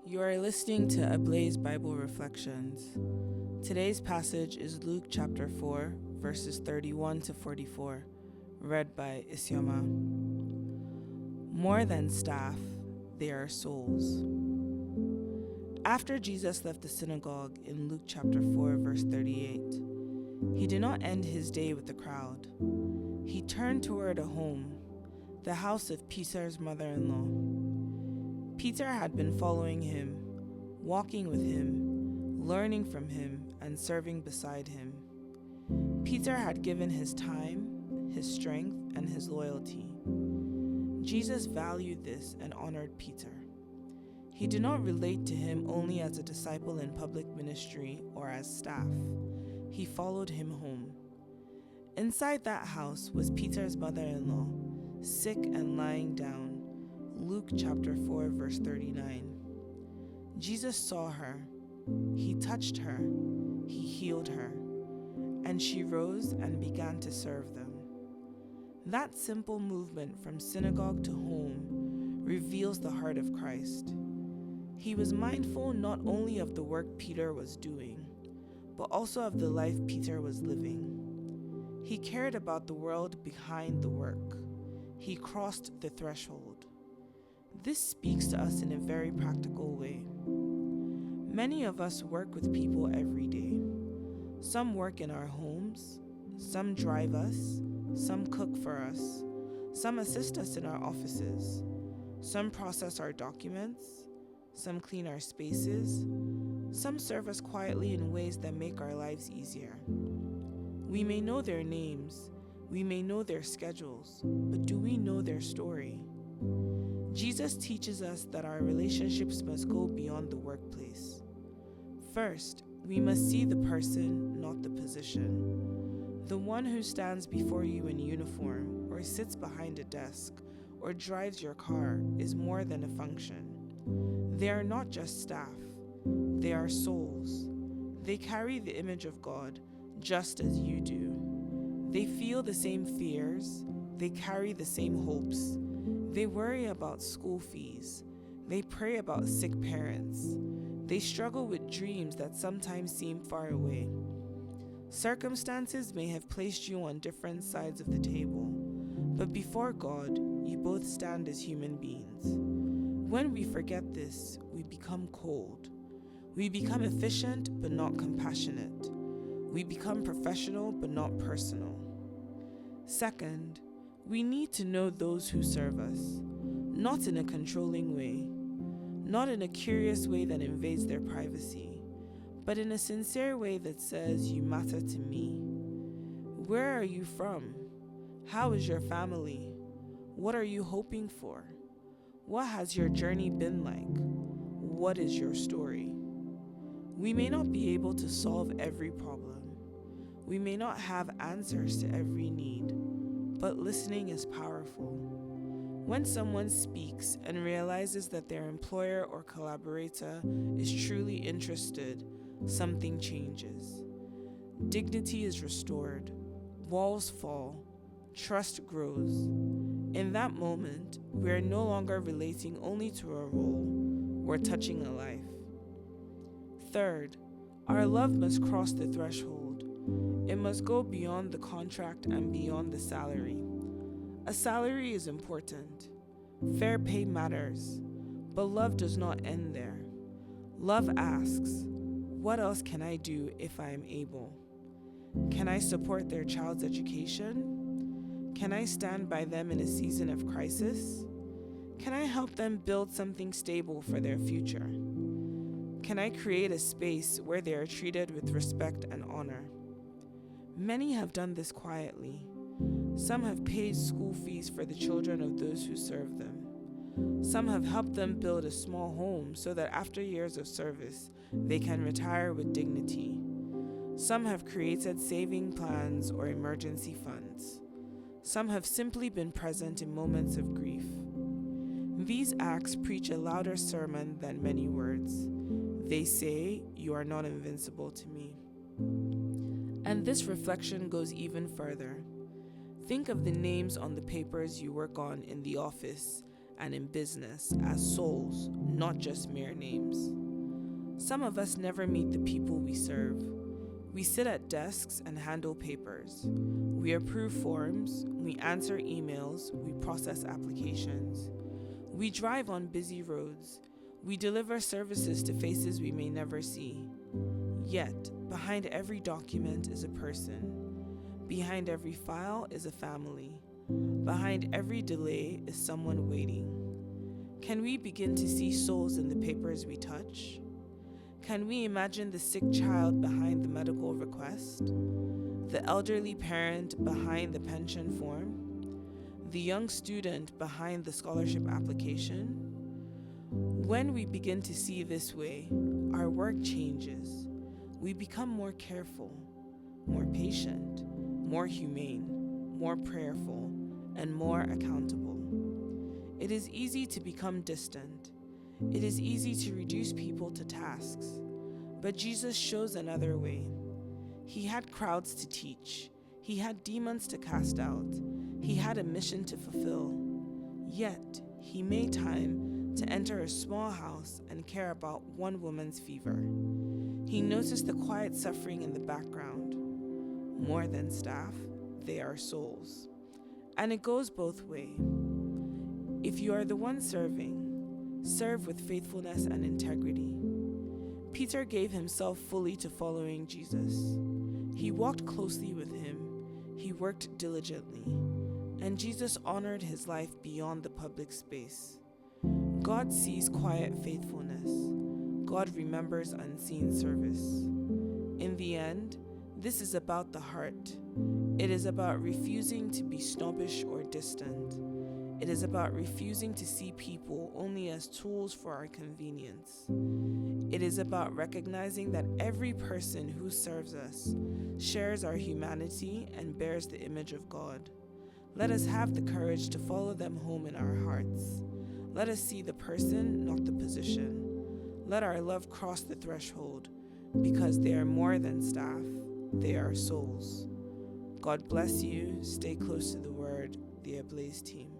You are listening to Ablaze Bible Reflections. Today's passage is Luke chapter 4, verses 31 to 44, read by Isioma. More than staff, they are souls. After Jesus left the synagogue in Luke chapter 4, verse 38, he did not end his day with the crowd. He turned toward a home, the house of Peter's mother-in-law. Peter had been following him, walking with him, learning from him, and serving beside him. Peter had given his time, his strength, and his loyalty. Jesus valued this and honored Peter. He did not relate to him only as a disciple in public ministry or as staff. He followed him home. Inside that house was Peter's mother-in-law, sick and lying down. Luke chapter 4, verse 39. Jesus saw her. He touched her. He healed her. And she rose and began to serve them. That simple movement from synagogue to home reveals the heart of Christ. He was mindful not only of the work Peter was doing, but also of the life Peter was living. He cared about the world behind the work. He crossed the threshold. This speaks to us in a very practical way. Many of us work with people every day. Some work in our homes, some drive us, some cook for us, some assist us in our offices, some process our documents, some clean our spaces, some serve us quietly in ways that make our lives easier. We may know their names, we may know their schedules, but do we know their story? Jesus teaches us that our relationships must go beyond the workplace. First, we must see the person, not the position. The one who stands before you in uniform, or sits behind a desk, or drives your car is more than a function. They are not just staff. They are souls. They carry the image of God just as you do. They feel the same fears. They carry the same hopes. They worry about school fees. They pray about sick parents. They struggle with dreams that sometimes seem far away. Circumstances may have placed you on different sides of the table, but before God, you both stand as human beings. When we forget this, we become cold. We become efficient but not compassionate. We become professional but not personal. Second, we need to know those who serve us, not in a controlling way, not in a curious way that invades their privacy, but in a sincere way that says, "You matter to me." Where are you from? How is your family? What are you hoping for? What has your journey been like? What is your story? We may not be able to solve every problem. We may not have answers to every need. But listening is powerful. When someone speaks and realizes that their employer or collaborator is truly interested, something changes. Dignity is restored, walls fall, trust grows. In that moment, we are no longer relating only to a role, we're touching a life. Third, our love must cross the threshold. It must go beyond the contract and beyond the salary. A salary is important. Fair pay matters. But love does not end there. Love asks, what else can I do if I am able? Can I support their child's education? Can I stand by them in a season of crisis? Can I help them build something stable for their future? Can I create a space where they are treated with respect and honor? Many have done this quietly. Some have paid school fees for the children of those who serve them. Some have helped them build a small home so that after years of service, they can retire with dignity. Some have created saving plans or emergency funds. Some have simply been present in moments of grief. These acts preach a louder sermon than many words. They say, "You are not invincible to me." And this reflection goes even further. Think of the names on the papers you work on in the office and in business as souls, not just mere names. Some of us never meet the people we serve. We sit at desks and handle papers. We approve forms, we answer emails, we process applications. We drive on busy roads. We deliver services to faces we may never see. Yet, behind every document is a person. Behind every file is a family. Behind every delay is someone waiting. Can we begin to see souls in the papers we touch? Can we imagine the sick child behind the medical request? The elderly parent behind the pension form? The young student behind the scholarship application? When we begin to see this way, our work changes. We become more careful, more patient, more humane, more prayerful, and more accountable. It is easy to become distant. It is easy to reduce people to tasks. But Jesus shows another way. He had crowds to teach. He had demons to cast out. He had a mission to fulfill. Yet, he made time to enter a small house and care about one woman's fever. He noticed the quiet suffering in the background. More than staff, they are souls. And it goes both ways. If you are the one serving, serve with faithfulness and integrity. Peter gave himself fully to following Jesus. He walked closely with him. He worked diligently. And Jesus honored his life beyond the public space. God sees quiet faithfulness. God remembers unseen service. In the end, this is about the heart. It is about refusing to be snobbish or distant. It is about refusing to see people only as tools for our convenience. It is about recognizing that every person who serves us shares our humanity and bears the image of God. Let us have the courage to follow them home in our hearts. Let us see the person, not the position. Let our love cross the threshold, because they are more than staff, they are souls. God bless you. Stay close to the word, the Ablaze team.